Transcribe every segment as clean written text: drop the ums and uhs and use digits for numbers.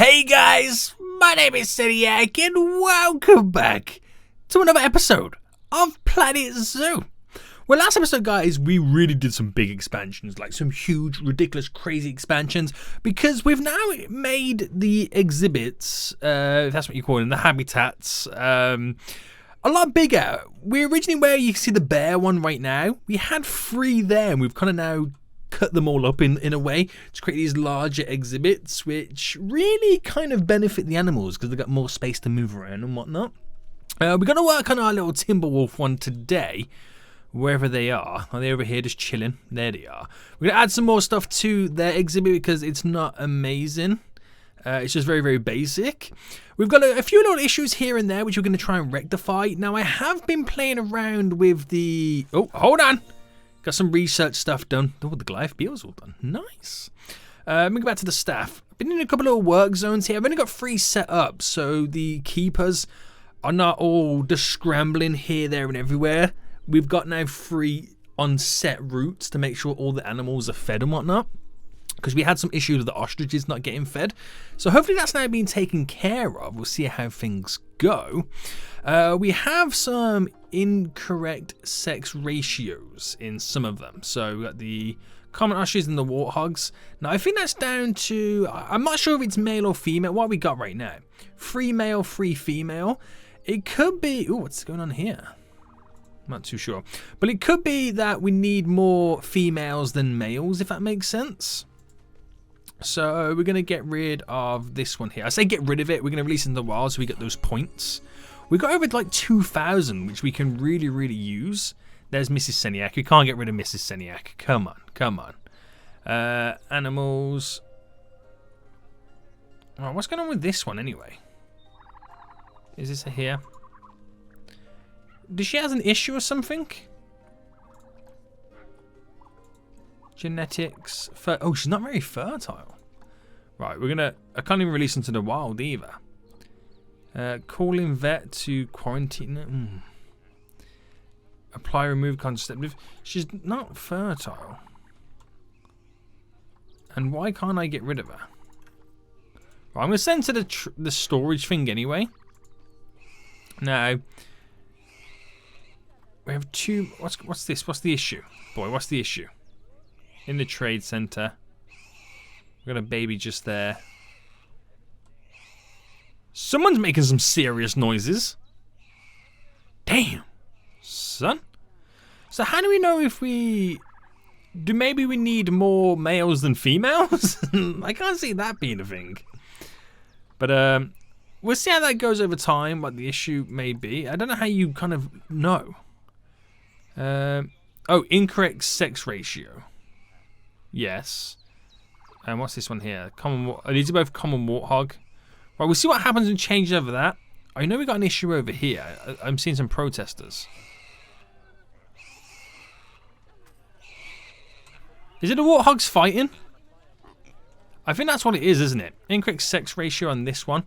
Hey guys, my name is Seniac and welcome back to another episode of Planet Zoo. Well, last episode, guys, we really did some big expansions, like some huge, ridiculous, crazy expansions, because we've now made the exhibits, if that's what you call them, the habitats, a lot bigger. We're originally where you see the bear one right now. We had 3 there, and we've kind of now cut them all up in a way to create these larger exhibits, which really kind of benefit the animals because they've got more space to move around and whatnot. We're going to work on our little Timberwolf one today, wherever they are. Are they over here just chilling? There they are. We're going to add some more stuff to their exhibit because it's not amazing. It's just very, very basic. We've got a few little issues here and there which we're going to try and rectify. Now, I have been playing around with the... Oh, hold on. Got some research stuff done. Oh, the Goliath Beetle's all done. Nice. Let me go back to the staff. I've been in a couple of work zones here. I've only got 3 set up, so the keepers are not all just scrambling here, there, and everywhere. We've got now 3 on set routes to make sure all the animals are fed and whatnot, because we had some issues with the ostriches not getting fed. So hopefully that's now being taken care of. We'll see how things go. We have some incorrect sex ratios in some of them. So we've got the common ostriches and the warthogs. Now I think that's down to, I'm not sure if it's male or female. What have we got right now? 3 male, 3 female. It could be, oh, what's going on here? I'm not too sure. But it could be that we need more females than males, if that makes sense. So we're going to get rid of this one here. I say get rid of it. We're going to release it in the wild so we get those points. We got over like 2,000, which we can really, really use. There's Mrs. Seniac. We can't get rid of Mrs. Seniac. Come on, come on. Animals. Right, what's going on with this one anyway? Is this a here? Does she have an issue or something? Genetics. Oh, she's not very fertile. Right, we're gonna. I can't even release into the wild either. Calling vet to quarantine. Apply, remove contraceptive. She's not fertile. And why can't I get rid of her? Right, I'm gonna send to the storage thing anyway. Now we have 2. What's this? What's the issue, boy? What's the issue? In the trade center. We've got a baby just there. Someone's making some serious noises. Damn, son. So how do we know if maybe we need more males than females? I can't see that being a thing. But we'll see how that goes over time, what the issue may be. I don't know how you kind of know. Oh, incorrect sex ratio. Yes. And what's this one here? These are both common warthog. Right, we'll see what happens and change over that. I know we got an issue over here. I'm seeing some protesters. Is it the warthogs fighting? I think that's what it is, isn't it? Incorrect sex ratio on this one.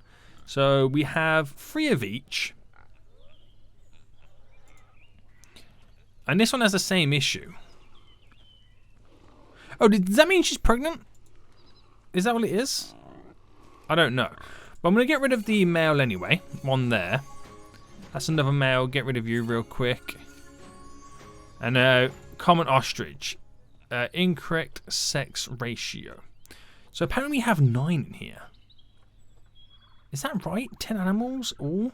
So we have 3 of each. And this one has the same issue. Oh, does that mean she's pregnant? Is that what it is? I don't know. But I'm going to get rid of the male anyway. One there. That's another male. Get rid of you real quick. And common ostrich. Incorrect sex ratio. So apparently we have 9 in here. Is that right? 10 animals all?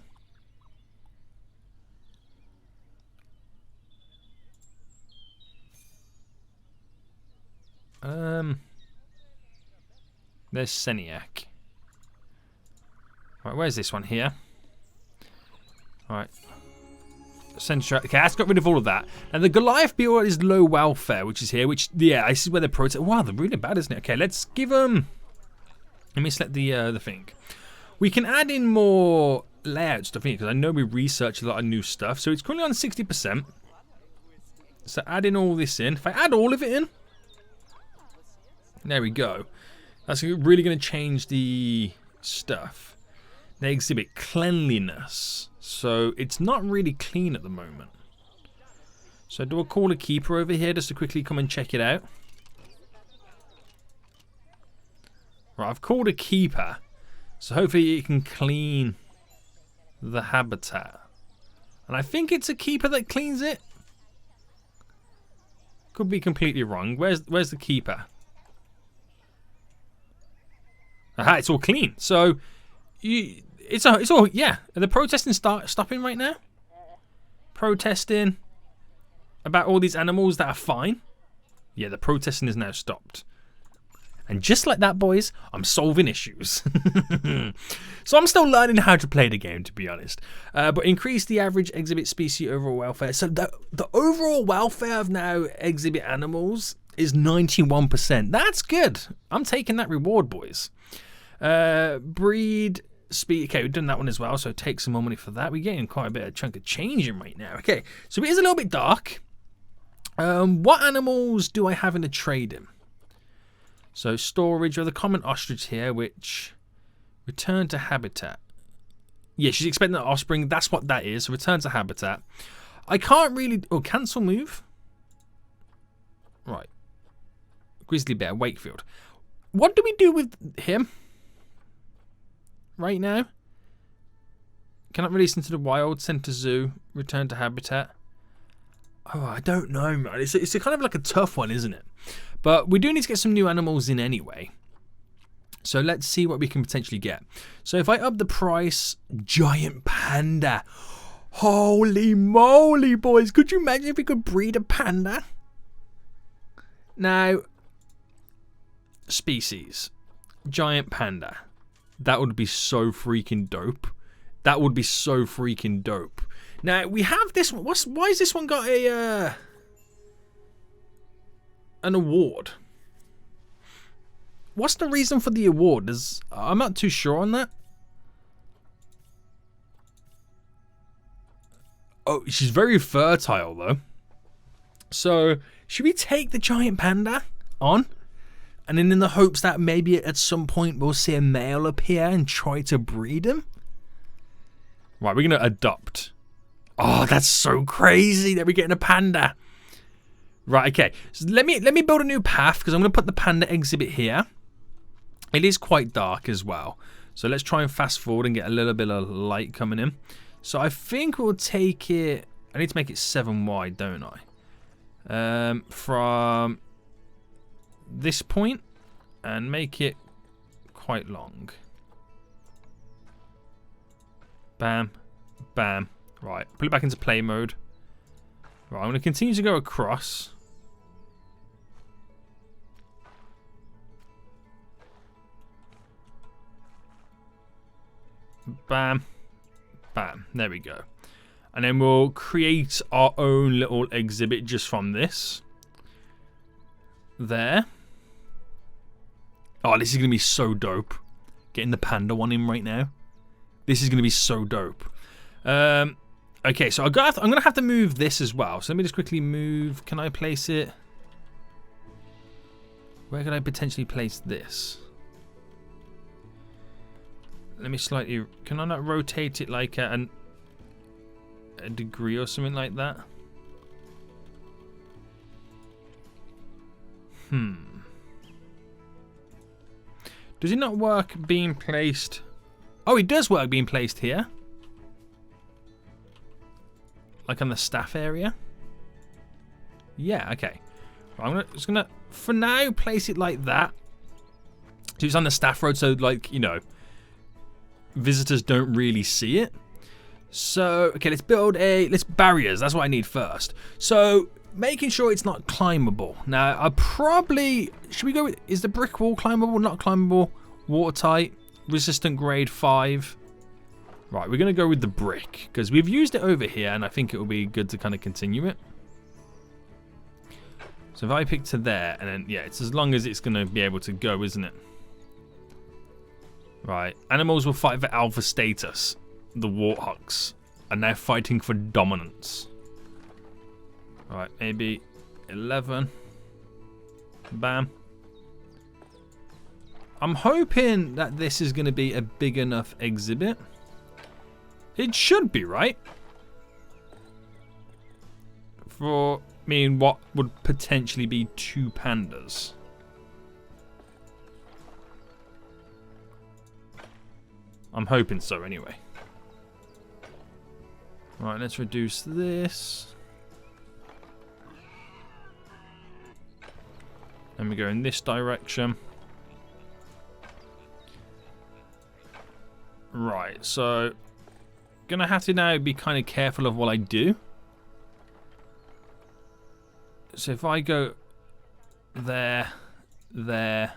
There's Seniac. Right, where's this one here? Alright. Okay, that's got rid of all of that. And the Goliath Beetle is low welfare, which is here, yeah, this is where they're protest. Wow, they're really bad, isn't it? Okay, let's give them. Let me select the thing. We can add in more layout stuff here, because I know we researched a lot of new stuff. So it's currently on 60%. So add in all this in. If I add all of it in, there we go. That's really going to change the stuff. They exhibit cleanliness. So it's not really clean at the moment. So do I call a keeper over here just to quickly come and check it out? Right, I've called a keeper. So hopefully it can clean the habitat. And I think it's a keeper that cleans it. Could be completely wrong. Where's the keeper? Aha, it's all clean. So it's all, yeah. Are the protesting stopping right now? Protesting about all these animals that are fine. Yeah, the protesting is now stopped. And just like that, boys, I'm solving issues. So I'm still learning how to play the game, to be honest. But increase the average exhibit species overall welfare. So the overall welfare of now exhibit animals is 91%. That's good. I'm taking that reward, boys. Breed speed. Okay, we've done that one as well. So take some more money for that. We're getting quite a bit of chunk of change in right now. Okay, so it is a little bit dark. What animals do I have in the trade-in? So storage, or the common ostrich here, which return to habitat. Yeah, she's expecting the offspring. That's what that is. So return to habitat. I can't really... Oh, cancel move. Right. Grizzly bear, Wakefield. What do we do with him right now? Cannot release into the wild. Send to zoo. Return to habitat. Oh, I don't know, man. It's a kind of like a tough one, isn't it? But we do need to get some new animals in anyway. So let's see what we can potentially get. So if I up the price, giant panda. Holy moly, boys. Could you imagine if we could breed a panda? Now, species. Giant panda. That would be so freaking dope. That would be so freaking dope. Now, we have this one. Why has this one got a... an award? What's the reason for the award? I'm not too sure on that. Oh, she's very fertile though. So should we take the giant panda on, and then in the hopes that maybe at some point we'll see a male appear and try to breed him? Right, we're gonna adopt. Oh, that's so crazy that we're getting a panda. Right, okay. So let me build a new path, because I'm going to put the panda exhibit here. It is quite dark as well. So let's try and fast forward and get a little bit of light coming in. So I think we'll take it... I need to make it 7 wide, don't I? From this point and make it quite long. Bam. Bam. Right, put it back into play mode. Right, I'm going to continue to go across. Bam. Bam. There we go. And then we'll create our own little exhibit just from this. There. Oh, this is going to be so dope. Getting the panda one in right now. This is going to be so dope. Okay, so I'm going to have to move this as well. So let me just quickly move. Can I place it? Where could I potentially place this? Let me slightly... Can I not rotate it like a degree or something like that? Does it not work being placed... Oh, it does work being placed here. Like on the staff area. Yeah, okay. I'm just gonna, for now, place it like that. So it's on the staff road, so like, you know, visitors don't really see it. So, okay, let's build barriers. That's what I need first. So, making sure it's not climbable. Now, I probably, should we go with, is the brick wall climbable, not climbable, watertight, resistant grade 5. Right, we're going to go with the brick, because we've used it over here, and I think it will be good to kind of continue it. So if I pick to there, and then, yeah, it's as long as it's going to be able to go, isn't it? Right, animals will fight for alpha status. The warthogs are now fighting for dominance. Right, maybe 11. Bam. I'm hoping that this is going to be a big enough exhibit. It should be, right? For, I mean, what would potentially be 2 pandas. I'm hoping so anyway. Right, let's reduce this. Then we go in this direction. Right, so gonna have to now be kind of careful of what I do. So if I go there, there,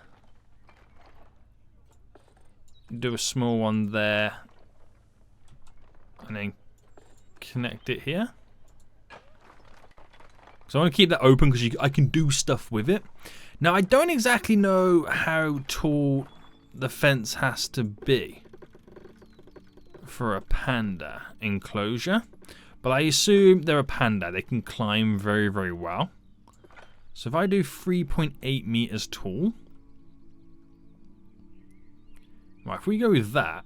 do a small one there, and then connect it here. So I want to keep that open because I can do stuff with it. Now I don't exactly know how tall the fence has to be for a panda enclosure, but I assume they're a panda. They can climb very, very well. So if I do 3.8 meters tall, right, if we go with that,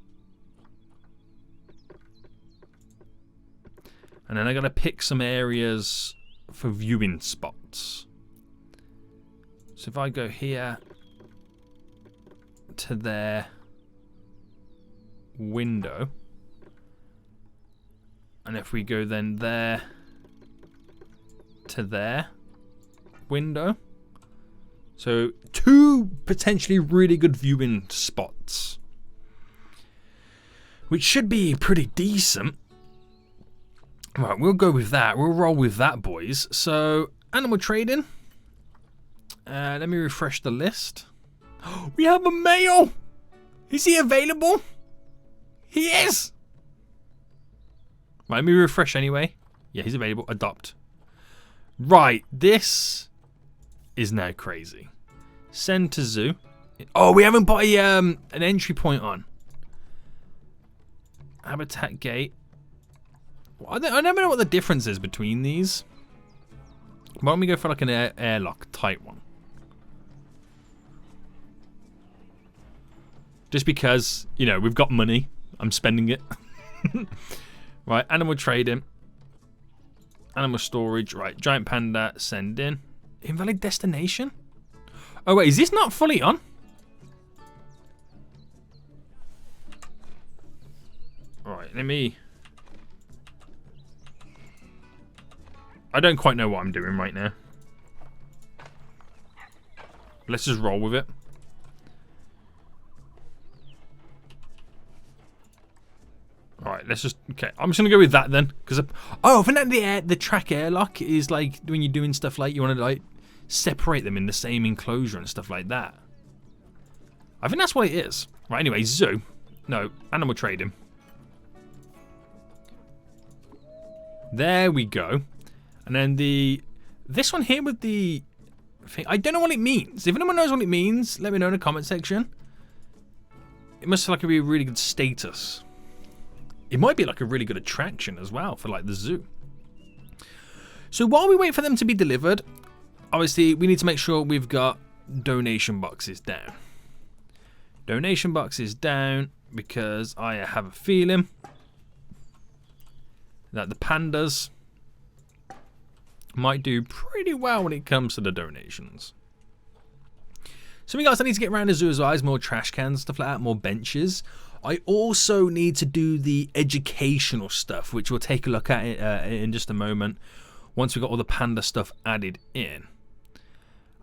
and then I gotta pick some areas for viewing spots. So if I go here to their window, and if we go then there to their window, so 2 potentially really good viewing spots, which should be pretty decent. Right, we'll go with that. We'll roll with that, boys. So, animal trading. Let me refresh the list. We have a male! Is he available? He is! Right, let me refresh anyway. Yeah, he's available. Adopt. Right, this is now crazy. Send to zoo. Oh, we haven't put an entry point on. Habitat gate. Well, I never know what the difference is between these. Why don't we go for like an airlock type one? Just because, you know, we've got money. I'm spending it. Right, animal trading. Animal storage. Right, giant panda, send in. Invalid destination? Oh wait, is this not fully on? Right, let me... I don't quite know what I'm doing right now. Let's just roll with it. Alright, let's just... Okay, I'm just going to go with that then. Because oh, I think that the track airlock is like when you're doing stuff like you want to like separate them in the same enclosure and stuff like that. I think that's what it is. Right, anyway, zoo. No, animal trading. There we go. And then this one here with the thing, I don't know what it means. If anyone knows what it means, let me know in the comment section. It must like be a really good status. It might be like a really good attraction as well for like the zoo. So while we wait for them to be delivered, obviously we need to make sure we've got donation boxes down. Donation boxes down because I have a feeling that the pandas might do pretty well when it comes to the donations. So guys, I need to get around the zoo as well. There's more trash cans, stuff like that, more benches. I also need to do the educational stuff, which we'll take a look at in just a moment once we've got all the panda stuff added in.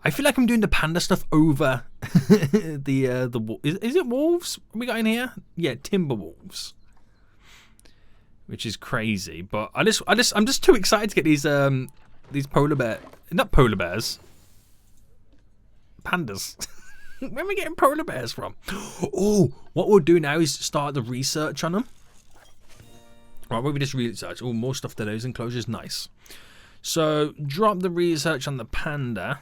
I feel like I'm doing the panda stuff over the is it wolves we got in here? Yeah, timber wolves. Which is crazy, but I'm just too excited to get these polar bear, not polar bears, pandas. Where are we getting polar bears from? Oh, what we'll do now is start the research on them. Right, where we just research. Oh, more stuff to those enclosures. Nice. So drop the research on the panda.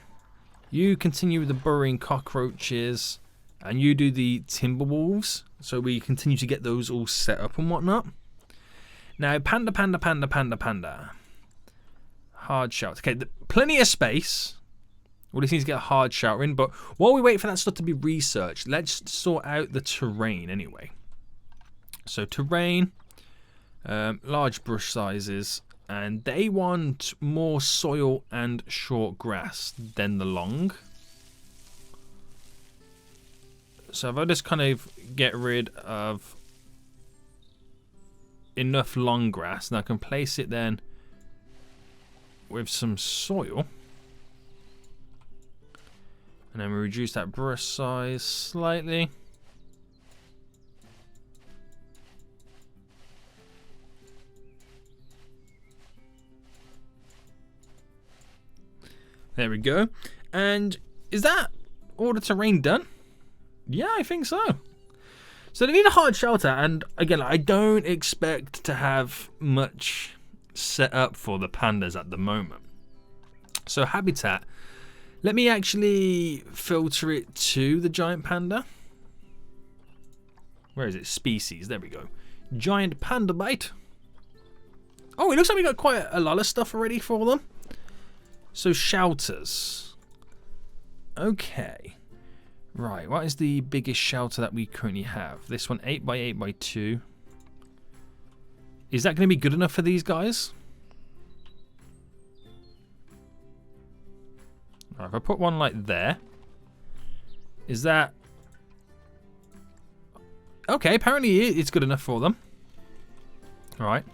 You continue with the burrowing cockroaches, and you do the timber wolves. So we continue to get those all set up and whatnot. Now, panda. Hard shout. Okay, plenty of space. Well, this needs to get a hard shout in, but while we wait for that stuff to be researched, let's sort out the terrain anyway. So terrain, large brush sizes, and they want more soil and short grass than the long. So if I just kind of get rid of enough long grass. Now I can place it then with some soil. And then we reduce that brush size slightly. There we go. And is that all the terrain done? Yeah, I think so. So they need a hard shelter, and again, I don't expect to have much set up for the pandas at the moment. So habitat, let me actually filter it to the giant panda. Where is it? Species, there we go. Giant panda bite. Oh, it looks like we got quite a lot of stuff already for them. So shelters. Okay. Right, what is the biggest shelter that we currently have? This one, 8x8x2. Is that going to be good enough for these guys? Right, if I put one like there, is that... Okay, apparently it's good enough for them. Alright.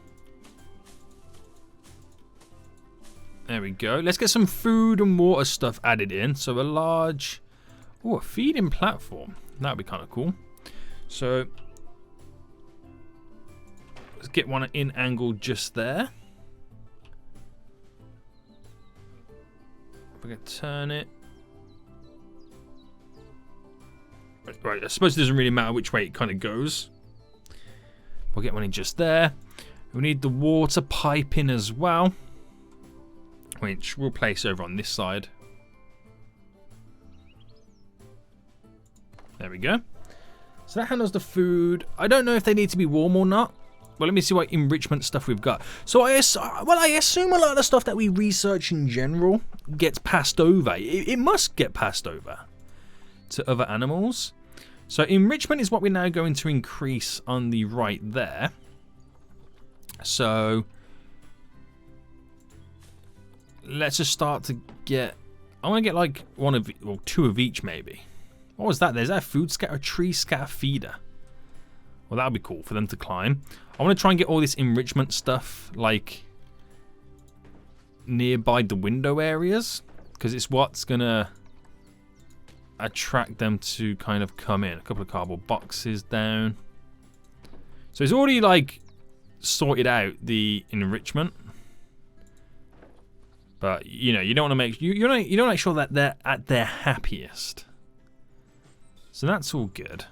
There we go. Let's get some food and water stuff added in. So a large... Oh, a feeding platform. That would be kind of cool. So let's get one in angle just there. We're going to turn it. Right, I suppose it doesn't really matter which way it kind of goes. We'll get one in just there. We need the water pipe in as well, which we'll place over on this side. There we go. So that handles the food. I don't know if they need to be warm or not. Well, let me see what enrichment stuff we've got. So I assume a lot of the stuff that we research in general gets passed over. It must get passed over to other animals. So enrichment is what we're now going to increase on the right there. So let's just start to get... I want to get like one of, or two of each maybe. What was that? There's that food scatter, tree scatter feeder. Well, that would be cool for them to climb. I want to try and get all this enrichment stuff like nearby the window areas, because it's what's gonna attract them to kind of come in. A couple of cardboard boxes down. So it's already like sorted out the enrichment, but you know, you don't want to make you don't make sure that they're at their happiest. So that's all good.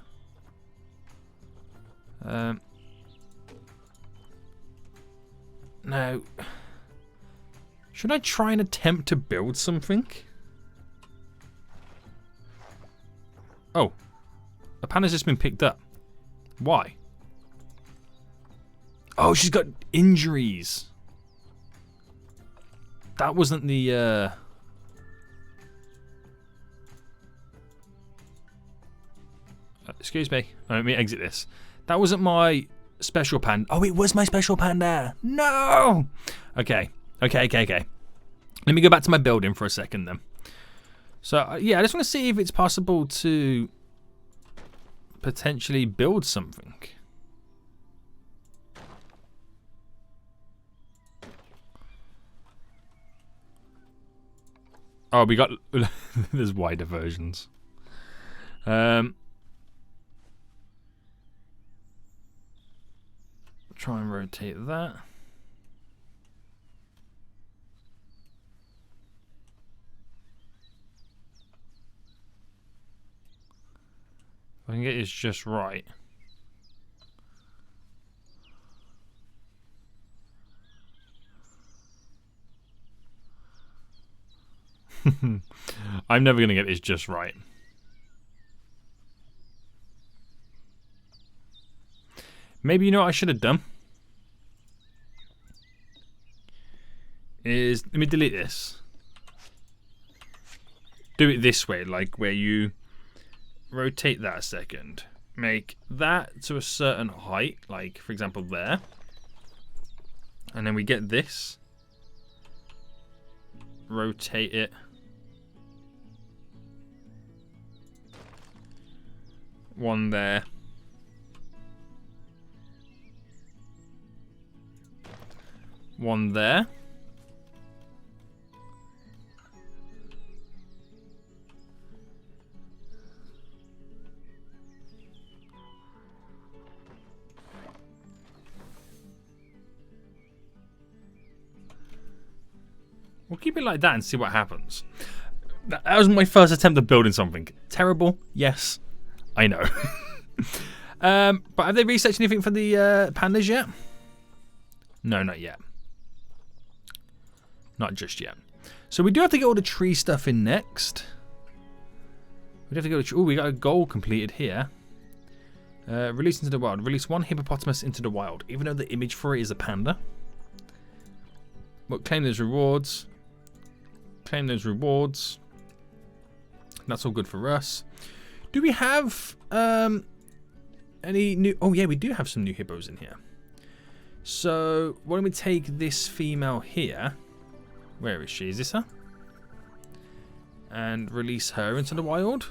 Now, should I try and attempt to build something? Oh, a panda's just been picked up. Why? Oh, she's got injuries. That wasn't the... Excuse me. Let me exit this. That wasn't my special panda. Oh, it was my special panda. No! Okay. Okay. Let me go back to my building for a second then. So, yeah, I just want to see if it's possible to potentially build something. Oh, we got... There's wider versions. Try and rotate that. If I can get this just right. I'm never going to get this just right. Maybe you know what I should have done? Is, let me delete this. Do it this way, like where you rotate that a second. Make that to a certain height, like for example there. And then we get this. Rotate it. One there. One there. We'll keep it like that and see what happens. That was my first attempt at building something. Terrible, yes, I know. But have they researched anything for the pandas yet? No, not yet. Not just yet. So we do have to get all the tree stuff in next. We have to go. Oh, we got a goal completed here. Release into the wild. Release one hippopotamus into the wild, even though the image for it is a panda. But claim those rewards. Claim those rewards. That's all good for us. Do we have any new... Oh, yeah, we do have some new hippos in here. So, why don't we take this female here? Where is she? Is this her? And release her into the wild.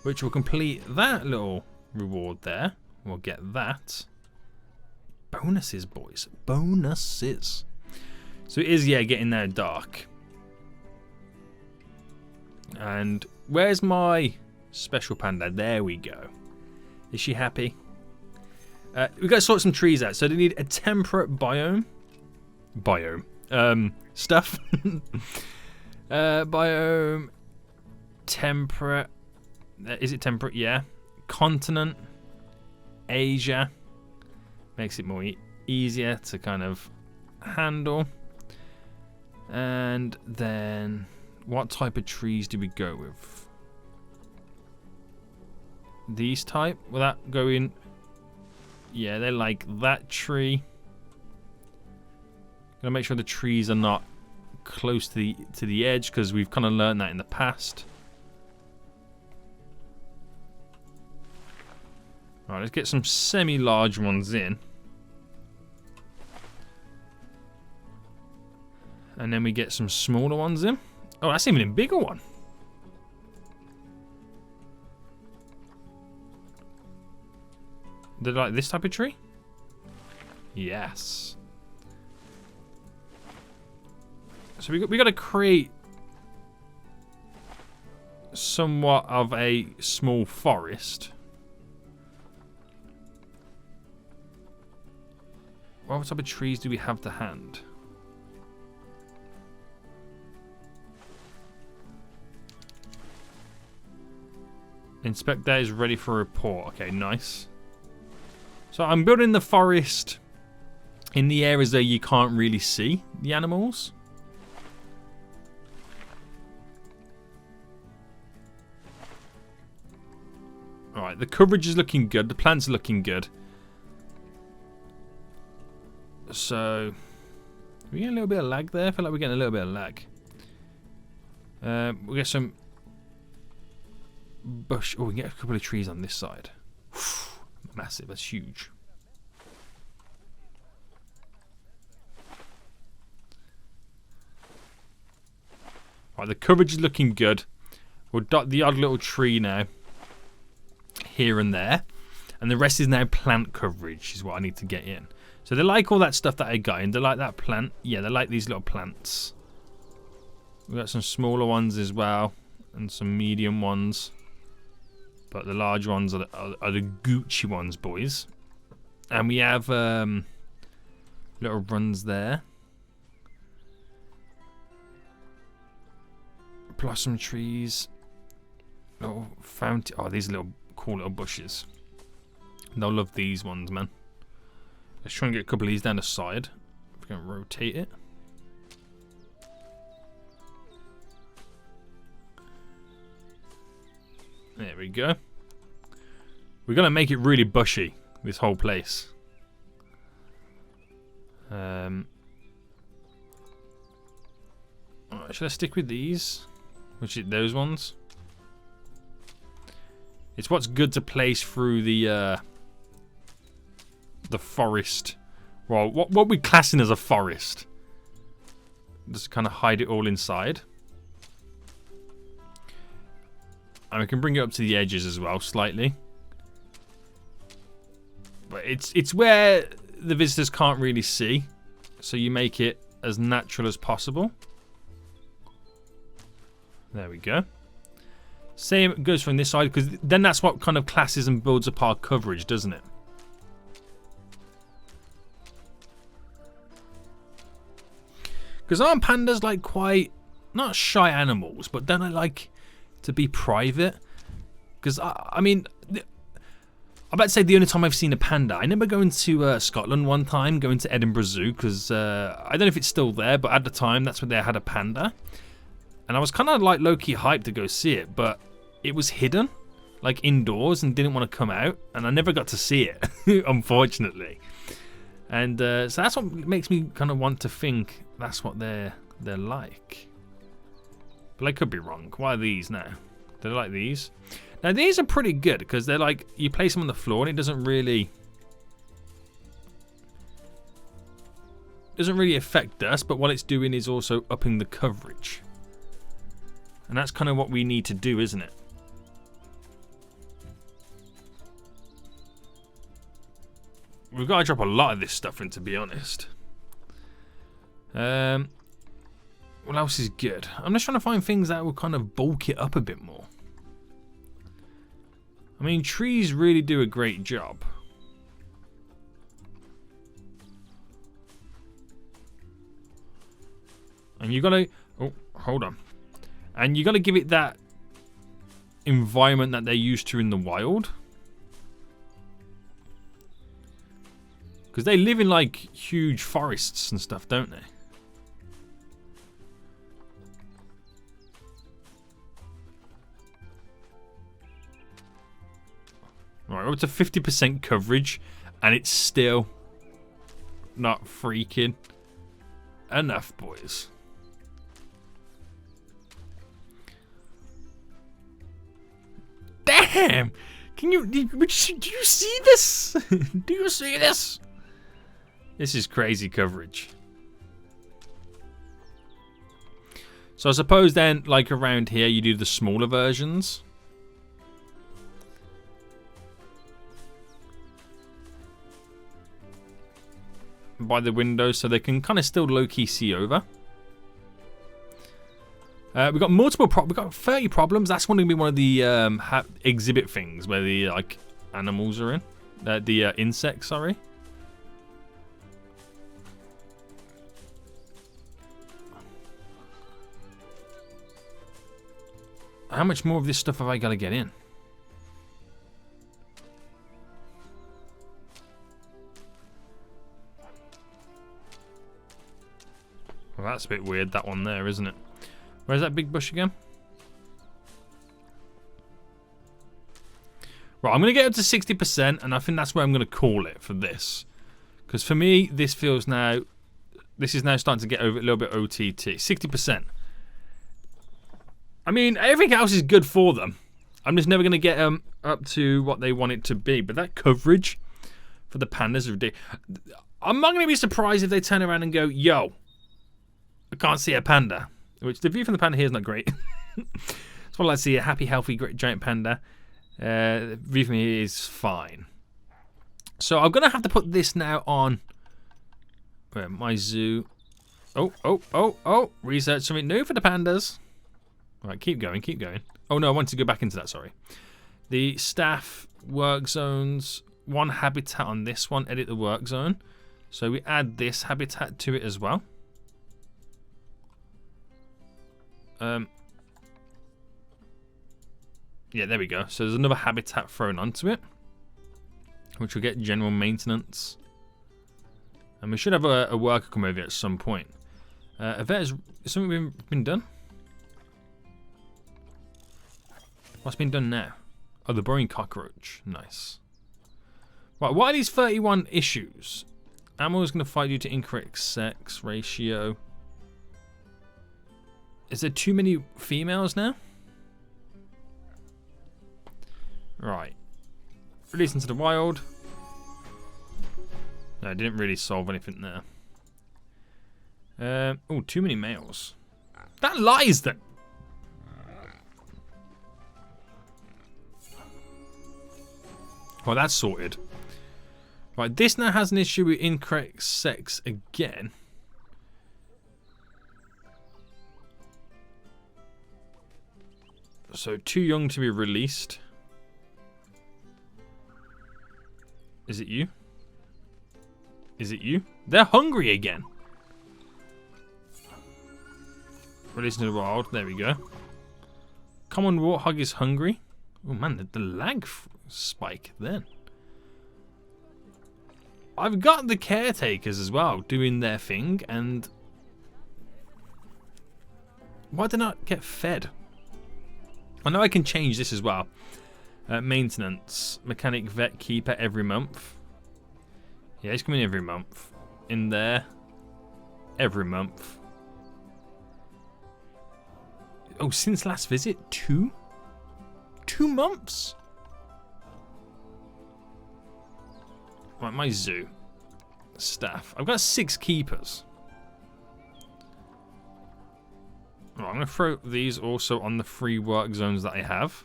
Which will complete that little reward there. We'll get that. Bonuses, boys. Bonuses. So it is, yeah, getting there dark. And where's my special panda? There we go. Is she happy? We've got to sort some trees out. So they need a temperate biome. Stuff. Biome. Temperate. Is it temperate? Yeah. Continent. Asia. Makes it more easier to kind of handle. And then what type of trees do we go with? These type? Will that go in? Yeah, they like that tree. Gotta make sure the trees are not close to the edge, because we've kind of learned that in the past. Alright, let's get some semi-large ones in. And then we get some smaller ones in. Oh, that's even a bigger one. Did I like this type of tree? Yes. So we got to create somewhat of a small forest. What type of trees do we have to hand? Inspect that is ready for report. Okay, nice. So I'm building the forest in the areas that you can't really see the animals. Alright, the coverage is looking good. The plants are looking good. So, we get a little bit of lag there. I feel like we're getting a little bit of lag. We'll get some bush. Oh, we can get a couple of trees on this side. Massive. That's huge. Right, the coverage is looking good. We'll dot the odd little tree now, here and there, and the rest is now plant coverage. Is what I need to get in. So they like all that stuff that I got in. They like that plant. Yeah, they like these little plants. We've got some smaller ones as well, and some medium ones. But the large ones are the Gucci ones, boys. And we have little runs there. Blossom trees. Little fountain. Oh, these little cool little bushes. They'll love these ones, man. Let's try and get a couple of these down the side. We're going to rotate it. There we go. We're going to make it really bushy, this whole place. Alright, should I stick with these? Which is those ones? It's what's good to place through the forest. Well, what we're classing as a forest. Just kind of hide it all inside. And we can bring it up to the edges as well, slightly. But it's where the visitors can't really see. so you make it as natural as possible. There we go. Same goes from this side, because then that's what kind of classes and builds up our coverage, doesn't it? Because aren't pandas like quite, not shy animals, but don't they like to be private? Because I mean, I'm about to say the only time I've seen a panda, I remember going to Scotland one time, going to Edinburgh Zoo, because I don't know if it's still there, but at the time that's where they had a panda. And I was kind of like low-key hyped to go see it, but it was hidden, like indoors, and didn't want to come out, and I never got to see it, unfortunately. And so that's what makes me kind of want to think that's what they're like. But I could be wrong. Why are these now? They're like these. Now these are pretty good because they're like, you place them on the floor and it doesn't really affect us, but what it's doing is also upping the coverage. And that's kind of what we need to do, isn't it? We've got to drop a lot of this stuff in, to be honest. What else is good? I'm just trying to find things that will kind of bulk it up a bit more. I mean, trees really do a great job. And you gotta... Oh, hold on. And you gotta give it that environment that they're used to in the wild. Because they live in like huge forests and stuff, don't they? Right, we're up to 50% coverage, and it's still not freaking enough, boys. Damn! Do you see this? Do you see this? This is crazy coverage. So I suppose then, like around here, you do the smaller versions. By the windows, so they can kind of still low-key see over. We've got multiple we've got 30 problems. That's going to be one of the exhibit things where the like animals are in. The insects, sorry. How much more of this stuff have I got to get in? Well, that's a bit weird, that one there, isn't it? Where's that big bush again? Right, I'm going to get up to 60%, and I think that's where I'm going to call it for this. Because for me, this feels now... This is now starting to get over a little bit OTT. 60%. I mean, everything else is good for them. I'm just never going to get them up to what they want it to be. But that coverage for the pandas is ridiculous. I'm not going to be surprised if they turn around and go, yo, I can't see a panda. Which the view from the panda here is not great. That's what I like to see, a happy, healthy, great giant panda. The view from here is fine. So I'm going to have to put this now on my zoo. Oh. Research something new for the pandas. All right, keep going, keep going. Oh, no, I wanted to go back into that, sorry. The staff work zones. One habitat on this one. Edit the work zone. So we add this habitat to it as well. Yeah, there we go. So there's another habitat thrown onto it, which will get general maintenance. And we should have a worker come over here at some point. Has something been done? What's been done now? Oh, the burrowing cockroach. Nice. Right, what are these 31 issues? Animal is going to fight due to incorrect sex ratio. Is there too many females now? Right. Release into the wild. No, it didn't really solve anything there. Oh, too many males. That lies then. Well, that's sorted. Right, this now has an issue with incorrect sex again. So too young to be released. Is it you? Is it you? They're hungry again. Released into the wild. There we go. Common warthog is hungry. Oh man, the lag spike then. I've got the caretakers as well doing their thing, and why did they not get fed? I know I can change this as well. Maintenance, mechanic, vet, keeper every month. Yeah, he's coming every month. In there, every month. Oh, since last visit, 2 months. Right, my zoo staff. I've got 6 keepers. Right, I'm going to throw these also on the free work zones that I have.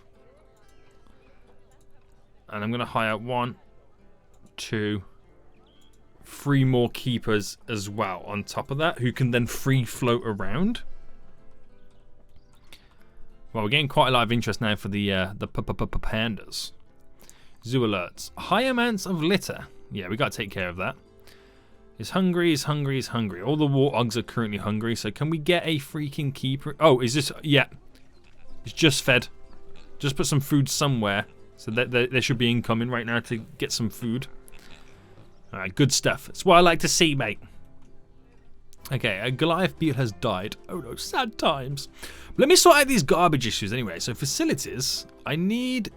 And I'm going to hire 1, 2, 3 more keepers as well on top of that, who can then free float around. Well, we're getting quite a lot of interest now for the pandas. Zoo alerts. High amounts of litter. Yeah, we got to take care of that. He's hungry, he's hungry, he's hungry. All the warthogs are currently hungry, so can we get a freaking keeper? Oh, is this... Yeah. It's just fed. Just put some food somewhere. So they should be incoming right now to get some food. Alright, good stuff. That's what I like to see, mate. Okay, a Goliath beetle has died. Oh no, sad times. Let me sort out these garbage issues anyway. So facilities, I need...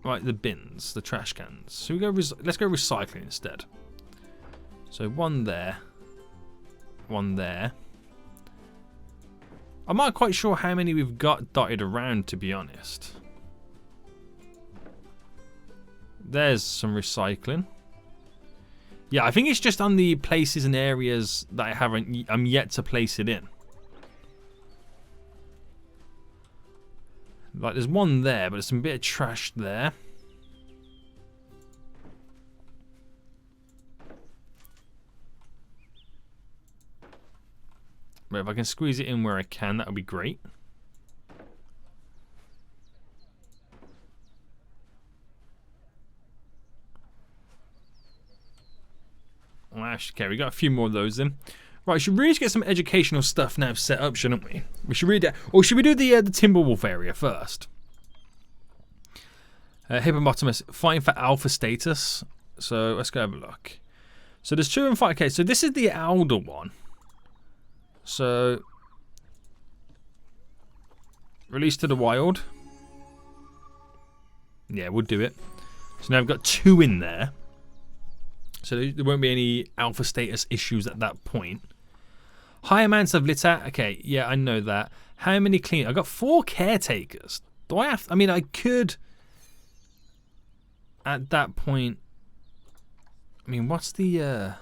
Right, the bins, the trash cans. So we go. Let's go recycling instead. So 1 there. 1 there. I'm not quite sure how many we've got dotted around, to be honest. There's some recycling. Yeah, I think it's just on the places and areas that I'm yet to place it in. Like, there's 1 there, but there's some bit of trash there. But if I can squeeze it in where I can, that would be great. Okay, we got a few more of those then. Right, we should really get some educational stuff now set up, shouldn't we? We should read that. Or should we do the Timberwolf area first? Hippopotamus, fighting for alpha status. So let's go have a look. So there's 2 and 5. Okay, so this is the elder one. So release to the wild. Yeah, we'll do it. So now I've got 2 in there. So there won't be any alpha status issues at that point. High amounts of litter. Okay, yeah, I know that. How many clean? I've got 4 caretakers. Do I have... I mean, I could... At that point... I mean, what's the...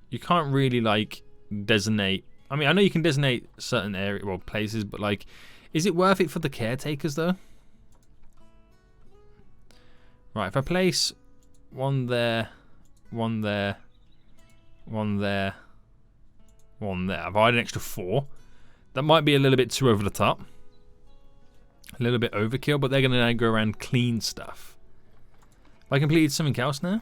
You can't really, like, designate... I mean, I know you can designate certain area, well, places, but, like... Is it worth it for the caretakers, though? Right, if I place 1 there, 1 there, 1 there, 1 there. I've added an extra 4. That might be a little bit too over the top. A little bit overkill, but they're going to now go around clean stuff. Have I completed something else now?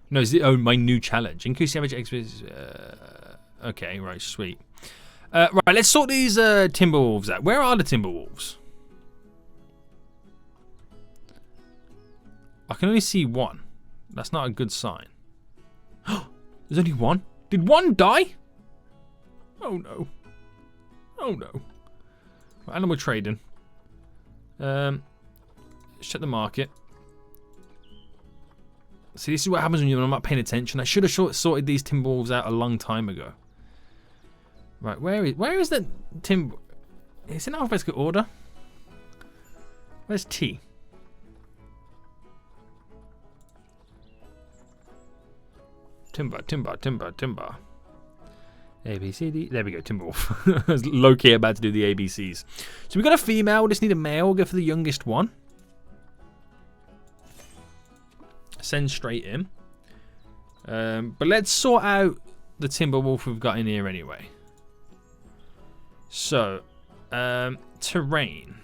No, is it my new challenge? Increase the average experience. Okay, right, sweet. Right, let's sort these Timberwolves out. Where are the Timberwolves? I can only see 1. That's not a good sign. There's only 1? Did 1 die? Oh no. Oh no. Right, animal trading. Let's check the market. See, this is what happens when you're not paying attention. I should have sorted these Timberwolves out a long time ago. Right, where is the Timber? It's in alphabetical order. Where's T? Timber, timber, timber, timber. A, B, C, D. There we go, Timberwolf. I was low-key about to do the ABCs. So we got a female. We just need a male. We'll go for the youngest one. Send straight in. But let's sort out the timber wolf we've got in here anyway. So, terrain.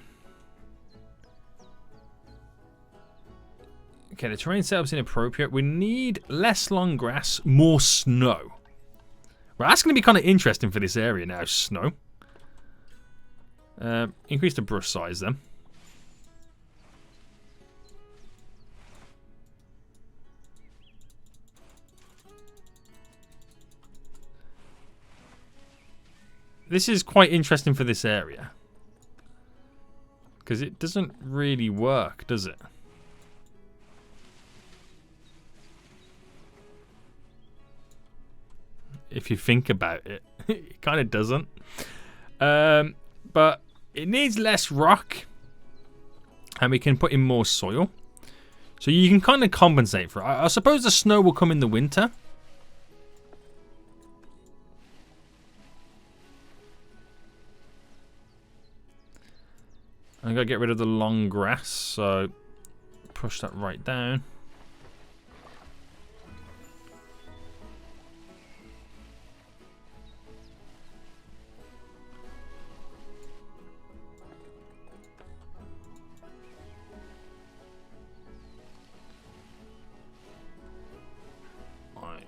Okay, the terrain setup's inappropriate. We need less long grass, more snow. Well, that's going to be kind of interesting for this area now, snow. Increase the brush size then. This is quite interesting for this area. Because it doesn't really work, does it? If you think about it, it kind of doesn't. But it needs less rock. And we can put in more soil. So you can kind of compensate for it. I suppose the snow will come in the winter. I'm going to get rid of the long grass, so push that right down. Right,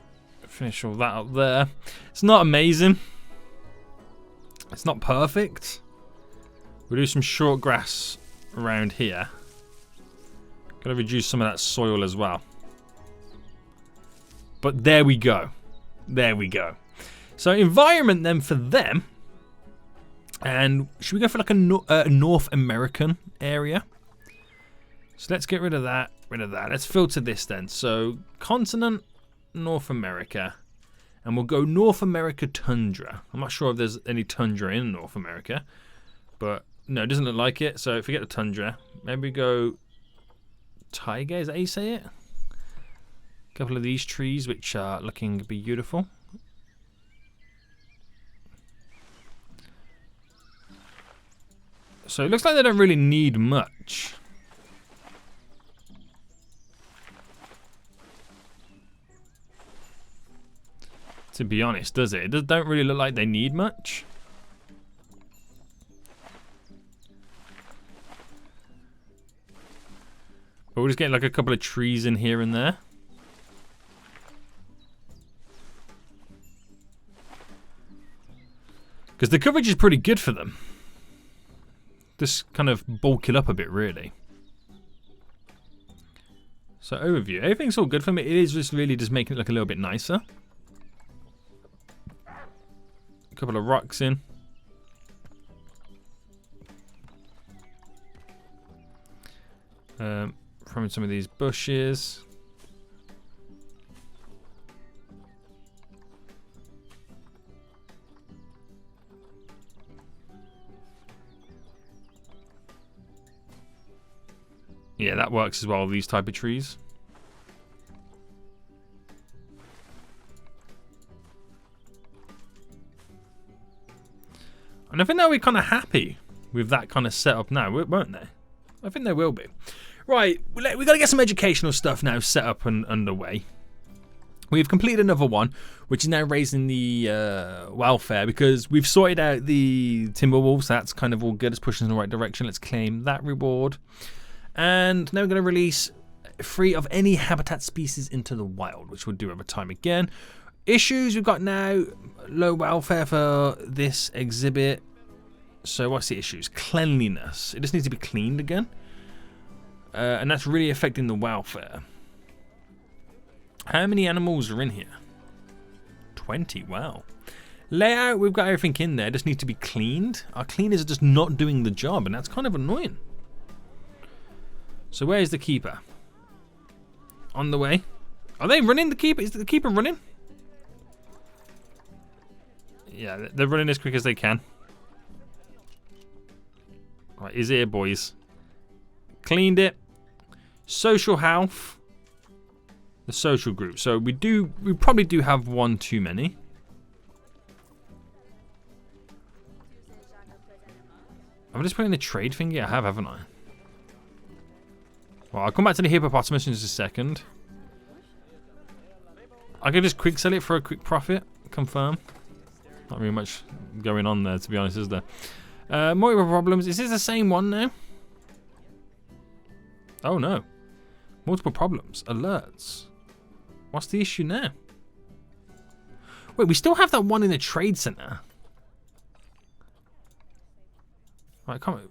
finish all that up there. It's not amazing. It's not perfect. We'll do some short grass around here. Gotta reduce some of that soil as well. But there we go. There we go. So environment then for them. And should we go for like a North American area? So let's get rid of that. Let's filter this then. So continent, North America. And we'll go North America tundra. I'm not sure if there's any tundra in North America. But no, it doesn't look like it, so forget the tundra. Maybe go taiga, is that how you say it? A couple of these trees, which are looking beautiful. So it looks like they don't really need much. To be honest, does it? It don't really look like they need much. But we'll just get like a couple of trees in here and there. Because the coverage is pretty good for them. Just kind of bulk it up a bit, really. So overview, everything's all good for me. It is just really just making it look a little bit nicer. A couple of rocks in. From some of these bushes. Yeah, that works as well, these type of trees. And I think that we're kind of happy with that kind of setup now, won't they? I think they will be. Right, we've got to get some educational stuff now set up and underway. We've completed another one, which is now raising the welfare, because we've sorted out the Timberwolves. That's kind of all good. It's pushing in the right direction. Let's claim that reward. And now we're going to release free of any habitat species into the wild, which we'll do over time again. Issues we've got now, low welfare for this exhibit. So what's the issues? Cleanliness. It just needs to be cleaned again. And that's really affecting the welfare. How many animals are in here? 20, wow. Layout, we've got everything in there. It just needs to be cleaned. Our cleaners are just not doing the job, and that's kind of annoying. So where's the keeper? On the way. Are they running, the keeper? Is the keeper running? Yeah, they're running as quick as they can. Right, he's here, boys. Cleaned it. Social health. The social group. So we probably do have one too many. I'm just putting the trade thing. Yeah, I have, haven't I? Well, I'll come back to the hippopotamus in just a second. I could just quick sell it for a quick profit. Come confirm. Not really much going on there, to be honest, is there? Multiple problems. Is this the same one now? Oh no. Multiple problems. Alerts. What's the issue now? Wait, we still have that one in the trade center. Right, come on.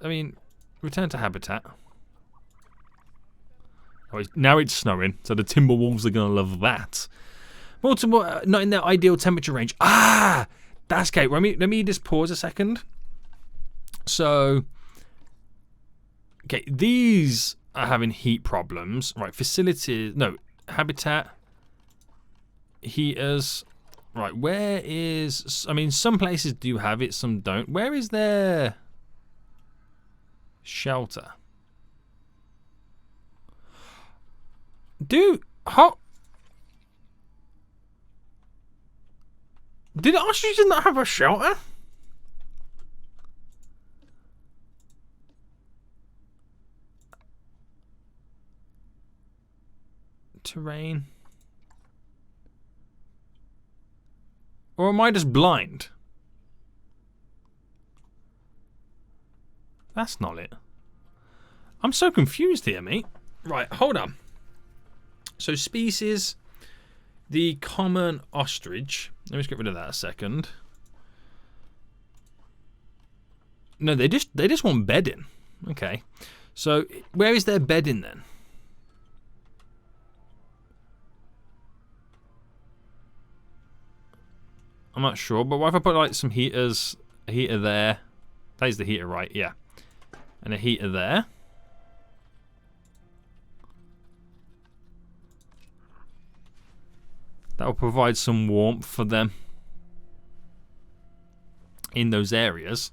I mean, return to habitat. Oh, now it's snowing, so the timber wolves are gonna love that. Multiple, not in their ideal temperature range. Ah, that's okay. Let me just pause a second. So, okay, these are having heat problems. Right, facilities. No, habitat. Heaters. Right, where is... I mean, some places do have it, some don't. Where is their shelter? Did ostriches not have a shelter? Terrain. Or am I just blind? That's not it. I'm so confused here, mate. Right, hold on. So species, the common ostrich. Let me just get rid of that a second. No, they just want bedding. Okay. So where is their bedding then? I'm not sure, but what if I put like some heaters, a heater there? That is the heater, right? Yeah. And a heater there. That will provide some warmth for them in those areas.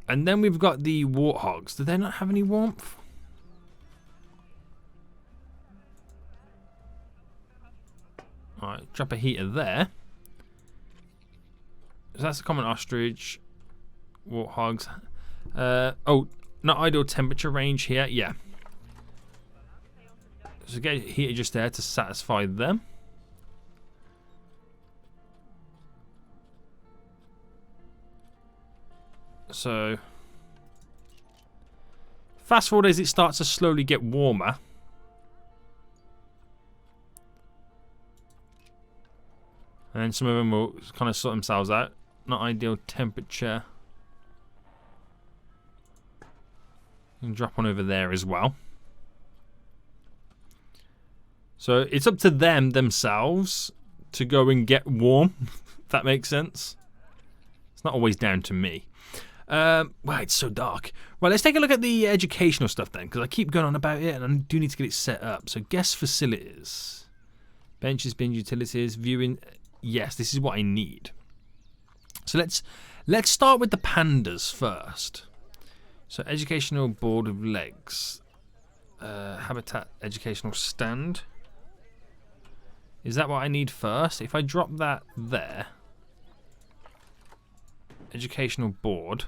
And then we've got the warthogs. Do they not have any warmth? Alright, drop a heater there. So that's a common ostrich. Warthogs. Oh, not ideal temperature range here. Yeah. So get a heater just there to satisfy them. So fast forward as it starts to slowly get warmer. And some of them will kind of sort themselves out. Not ideal temperature. You can drop one over there as well. So it's up to them themselves to go and get warm, if that makes sense. It's not always down to me. Wow, it's so dark. Right, let's take a look at the educational stuff then, because I keep going on about it and I do need to get it set up. So guest facilities. Benches, bin utilities, viewing. Yes, this is what I need. So let's start with the pandas first. So educational board of legs. Habitat educational stand. Is that what I need first? If I drop that there. Educational board.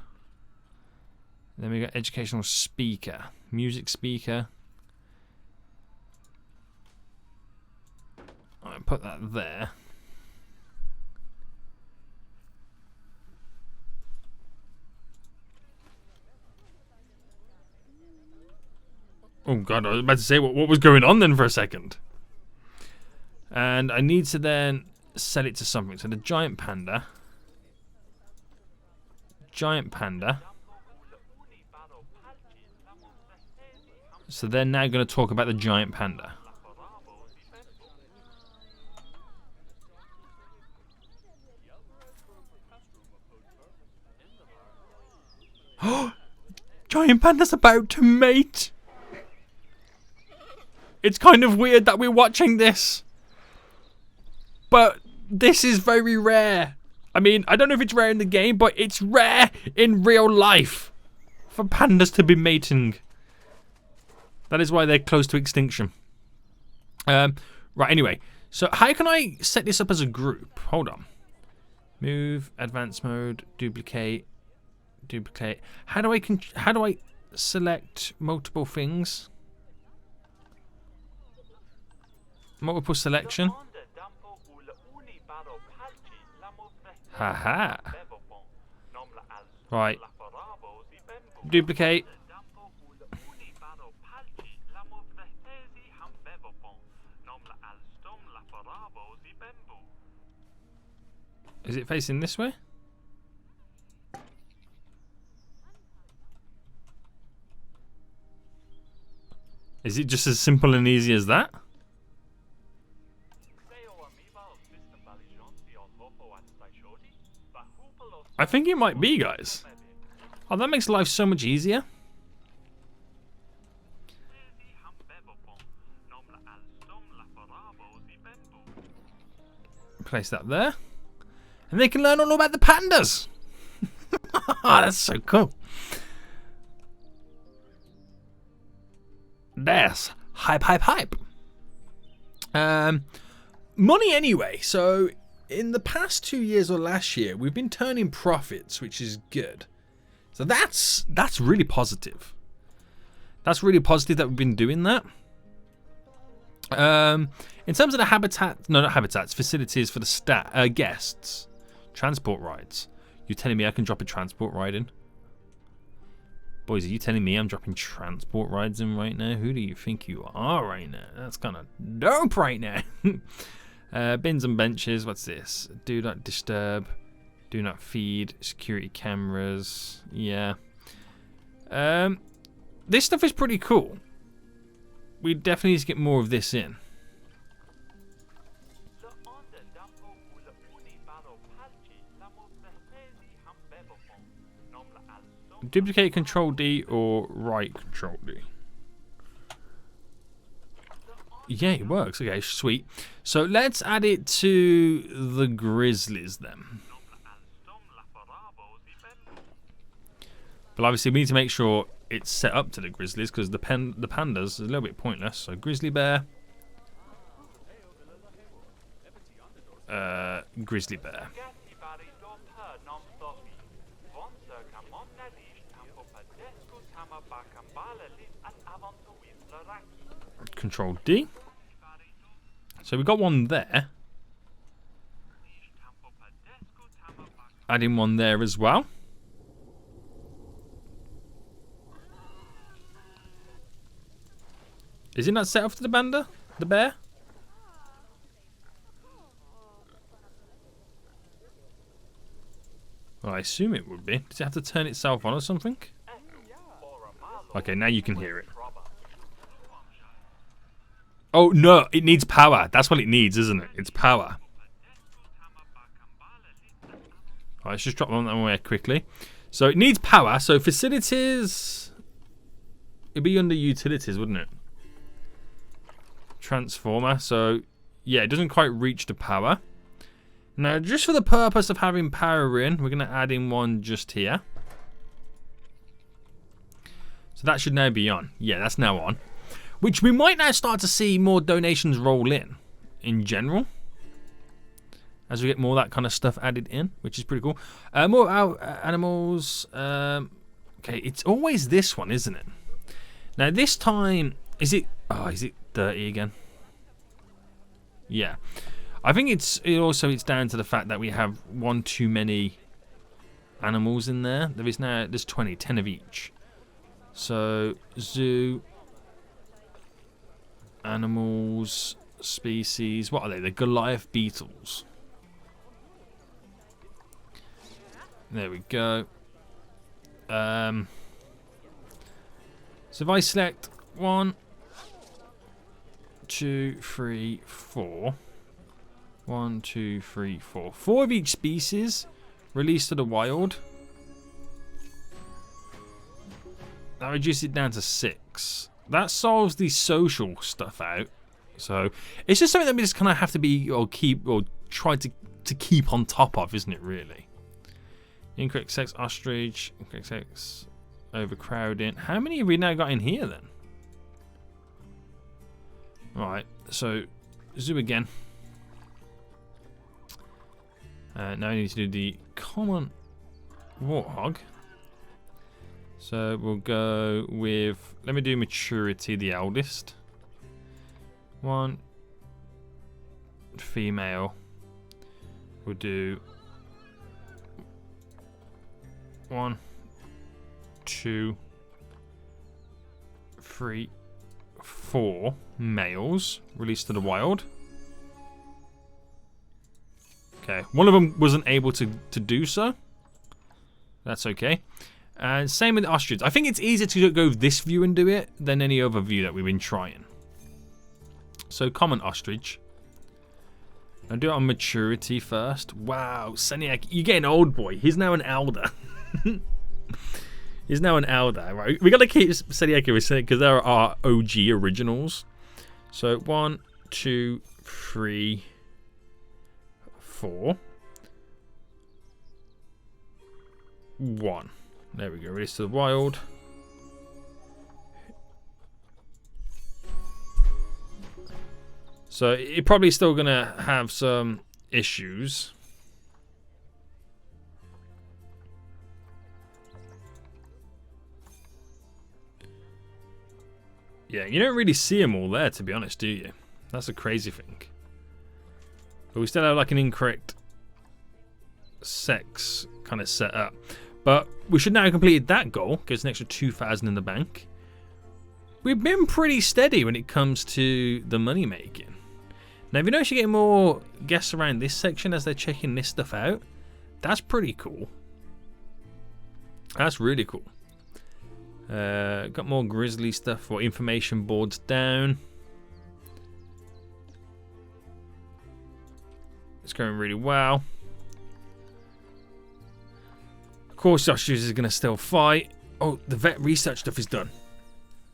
Then we got educational speaker. Music speaker. I'll put that there. Oh god, I was about to say what was going on then for a second. And I need to then set it to something. So the giant panda. Giant panda. So they're now going to talk about the giant panda. Giant panda's about to mate. It's kind of weird that we're watching this. But this is very rare. I mean, I don't know if it's rare in the game, but it's rare in real life for pandas to be mating. That is why they're close to extinction. Right, anyway. So how can I set this up as a group? Hold on. Move, advanced mode, duplicate, duplicate. How do I select multiple things? Multiple selection. Haha. Right. Duplicate. Is it facing this way? Is it just as simple and easy as that? I think it might be, guys. Oh, that makes life so much easier. Place that there. And they can learn all about the pandas. Oh, that's so cool. There's hype, hype, hype. Money anyway. So in the past 2 years or last year, we've been turning profits, which is good. So that's really positive. That's really positive that we've been doing that. In terms of the habitat, no, not habitats, facilities for the guests, transport rides. You're telling me I can drop a transport ride in? Boys, are you telling me I'm dropping transport rides in right now? Who do you think you are right now? That's kind of dope right now. Bins and benches. What's this? Do not disturb. Do not feed. Security cameras. Yeah. This stuff is pretty cool. We definitely need to get more of this in. Duplicate Control D or right Control D. Yeah, it works. Okay, sweet. So let's add it to the grizzlies then. But obviously we need to make sure it's set up to the grizzlies because the pandas is a little bit pointless. So grizzly bear. Grizzly bear. Control D. So we've got one there. Adding one there as well. Is it not set off to the panda? The bear? Well, I assume it would be. Does it have to turn itself on or something? Okay, now you can hear it. Oh, no, it needs power. That's what it needs, isn't it? It's power. Alright, let's just drop one that away quickly. So it needs power. So facilities... It'd be under utilities, wouldn't it? Transformer. So, yeah, it doesn't quite reach the power. Now, just for the purpose of having power in, we're going to add in one just here. So that should now be on. Yeah, that's now on. Which we might now start to see more donations roll in general. As we get more of that kind of stuff added in, which is pretty cool. More animals. Okay, it's always this one, isn't it? Now this time, is it dirty again? Yeah. I think it's down to the fact that we have one too many animals in there. There's 20, 10 of each. So zoo, animals, species. What are they? The Goliath beetles. There we go. So if I select 1, 2, 3, 4. 1, 2, 3, 4. 4 of each species released to the wild. That reduces it down to 6. That solves the social stuff out. So it's just something that we just kind of have to be try to keep on top of, isn't it? Really. Incorrect sex ostrich. Incorrect sex overcrowding. How many have we now got in here then? Right. So zoo again. Now I need to do the common warthog. So we'll go with, let me do maturity, the eldest. 1 female. We'll do 1, 2, 3, 4 males released to the wild. Okay, one of them wasn't able to do so. That's okay. And same with ostriches. I think it's easier to go with this view and do it than any other view that we've been trying. So common ostrich. I'll do it on maturity first. Wow, Seniac, you're getting old, boy. He's now an elder. He's now an elder, right? We gotta keep Seniac because they're our OG originals. So 1, 2, 3, 4. 1. There we go. Release to the wild. So you're probably still gonna have some issues. Yeah, you don't really see them all there, to be honest, do you? That's a crazy thing. But we still have like an incorrect sex kind of set up. But we should now have completed that goal. Gets an extra 2,000 in the bank. We've been pretty steady when it comes to the money making. Now, if you notice, you get more guests around this section as they're checking this stuff out. That's pretty cool. That's really cool. Got more grizzly stuff for information boards down. It's going really well. Of course, Ostriches is going to still fight. Oh, the vet research stuff is done.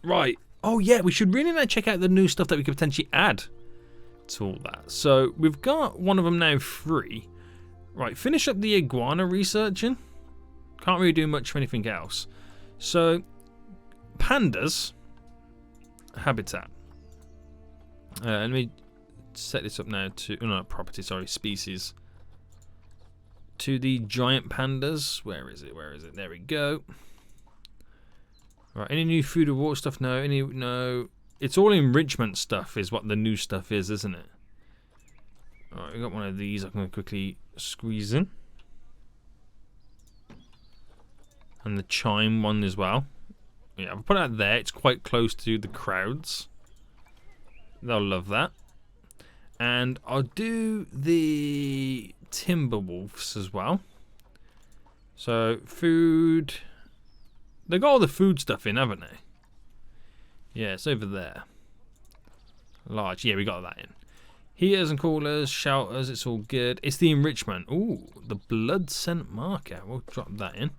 Right. Oh, yeah, we should really now check out the new stuff that we could potentially add to all that. So, we've got one of them now free. Right, finish up the iguana researching. Can't really do much for anything else. So, pandas habitat. Let me set this up now to no property, sorry, species. To the giant pandas. Where is it? Where is it? There we go. Right, any new food or water stuff? No. No. It's all enrichment stuff is what the new stuff is, isn't it? Alright, we got one of these I can quickly squeeze in. And the chime one as well. Yeah, I'll put it out there. It's quite close to the crowds. They'll love that. And I'll do the timber wolves as well. So, food. They got all the food stuff in, haven't they? Yeah, it's over there. Large. Yeah, we got that in. Heaters and coolers, shelters, it's all good. It's the enrichment. Ooh, the blood scent marker. We'll drop that in.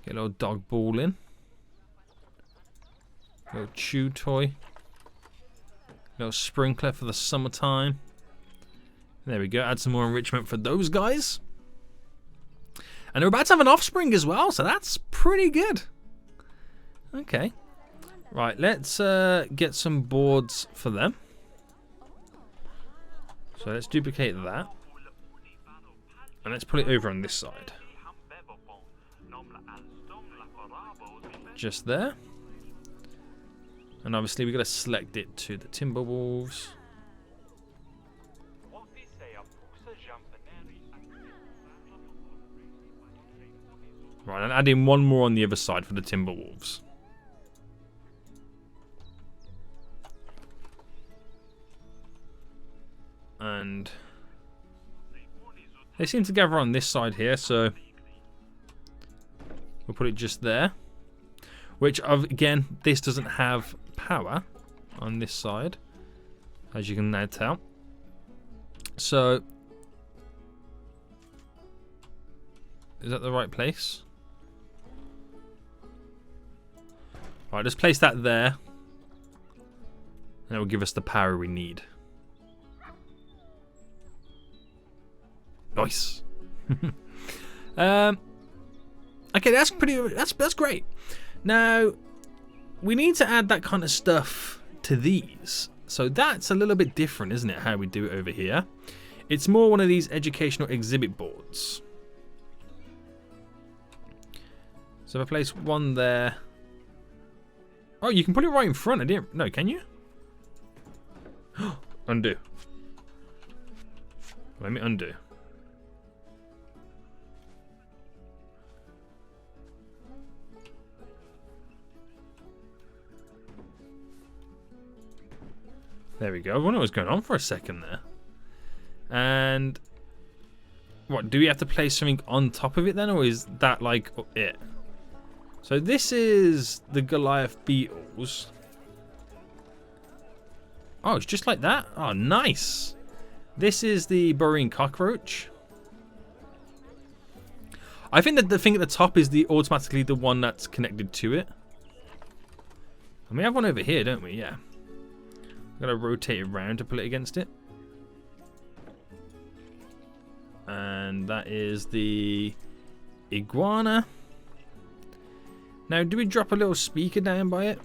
Get a little dog ball in. Little chew toy. Little sprinkler for the summertime. There we go. Add some more enrichment for those guys. And they're about to have an offspring as well, so that's pretty good. Okay. Right, let's get some boards for them. So let's duplicate that. And let's put it over on this side. Just there. And obviously we've got to select it to the timber wolves. Right, and add in one more on the other side for the timber wolves. And they seem to gather on this side here, so we'll put it just there. Which, again, this doesn't have power on this side, as you can now tell. So, is that the right place? Right, just place that there, and it will give us the power we need. Nice. Okay, that's great. Now we need to add that kind of stuff to these. So that's a little bit different, isn't it? How we do it over here. It's more one of these educational exhibit boards. So if I place one there. Oh, you can put it right in front. I didn't. No, can you? Undo. Let me undo. There we go. I wonder what was going on for a second there. And what, do we have to place something on top of it then, or is that like it? So this is the Goliath beetles. Oh, it's just like that? Oh, nice. This is the burrowing cockroach. I think that the thing at the top is automatically the one that's connected to it. And we have one over here, don't we? Yeah. Gotta rotate it around to pull it against it. And that is the iguana. Now, do we drop a little speaker down by it?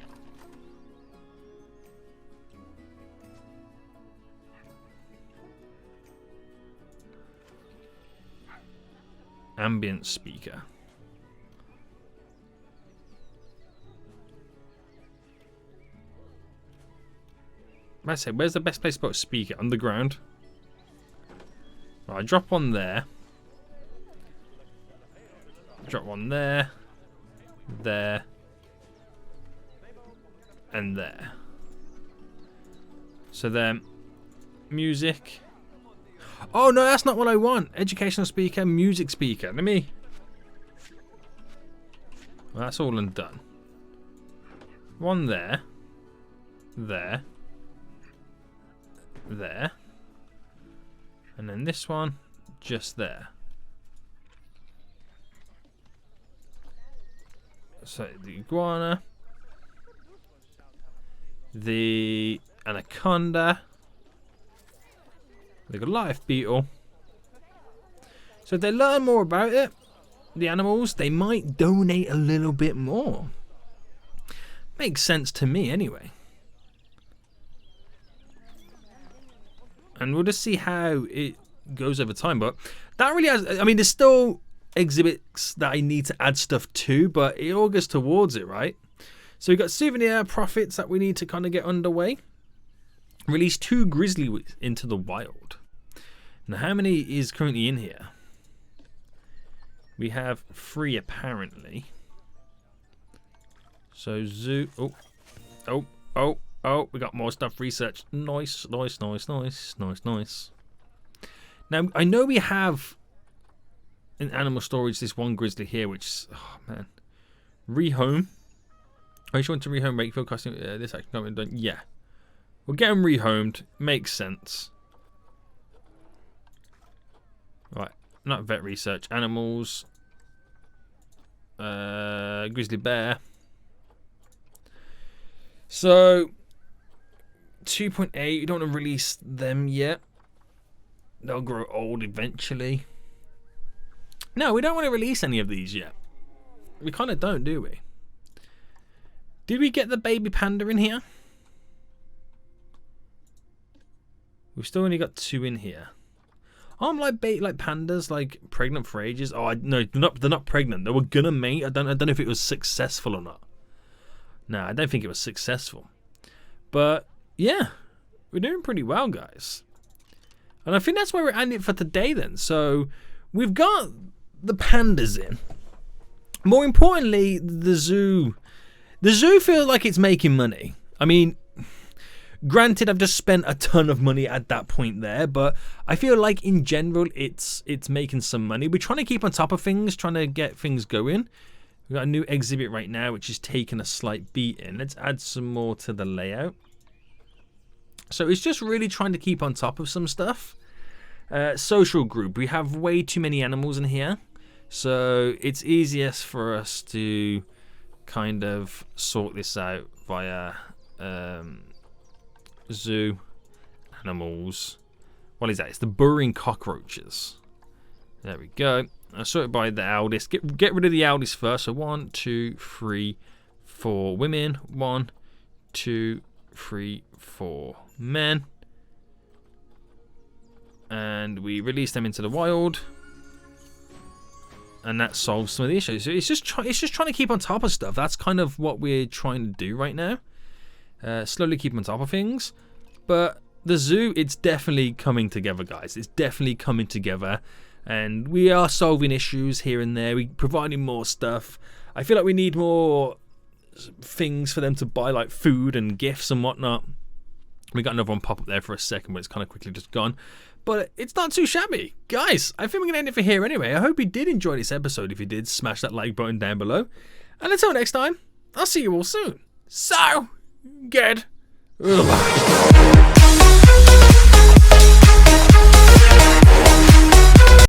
Ambient speaker. I say, where's the best place to put a speaker? Underground. Right, drop one there. Drop one there. There. And there. So then, music. Oh no, that's not what I want. Educational speaker, music speaker. Let me. Well, that's all undone. One there. There. There. And then this one just there. So the iguana, the anaconda, the Goliath beetle. So if they learn more about it, the animals, they might donate a little bit more. Makes sense to me anyway. And we'll just see how it goes over time. But that really has, I mean, there's still exhibits that I need to add stuff to, but it all goes towards it, right? So we've got souvenir profits that we need to kind of get underway. Release 2 grizzly into the wild. Now, how many is currently in here? We have 3 apparently. So zoo. Oh, we got more stuff researched. Nice. Now, I know we have in animal storage this one grizzly here, which, oh man. Rehome. I just want to rehome Wakefield costume. This action can't be done. Yeah. We'll get them rehomed. Makes sense. Right. Not vet research. Animals. Grizzly bear. So 2.8, you don't want to release them yet. They'll grow old eventually. No, we don't want to release any of these yet. We kind of don't, do we? Did we get the baby panda in here? We've still only got 2 in here. I'm like pandas, like pregnant for ages. Oh, no, they're not pregnant. They were gonna mate. I don't know if it was successful or not. No, I don't think it was successful. But yeah, we're doing pretty well, guys. And I think that's where we're ending it for today then. So we've got the pandas in. More importantly, the zoo. The zoo feels like it's making money. I mean, granted, I've just spent a ton of money at that point there, but I feel like in general, it's making some money. We're trying to keep on top of things, trying to get things going. We've got a new exhibit right now, which is taking a slight beating. Let's add some more to the layout. So it's just really trying to keep on top of some stuff. Social group. We have way too many animals in here. So it's easiest for us to kind of sort this out via zoo, animals. What is that? It's the burrowing cockroaches. There we go. I sort it by the eldest. Get rid of the eldest first. So 1, 2, 3, 4 women. 1, 2, 3, 4 men. And we release them into the wild. And that solves some of the issues. So it's just trying to keep on top of stuff. That's kind of what we're trying to do right now. Slowly keep on top of things. But the zoo, it's definitely coming together, guys. It's definitely coming together. And we are solving issues here and there. We're providing more stuff. I feel like we need more things for them to buy, like food and gifts and whatnot. We got another one pop up there for a second, but it's kind of quickly just gone. But it's not too shabby. Guys, I think we're going to end it for here anyway. I hope you did enjoy this episode. If you did, smash that like button down below. And until next time, I'll see you all soon. So, good. Goodbye.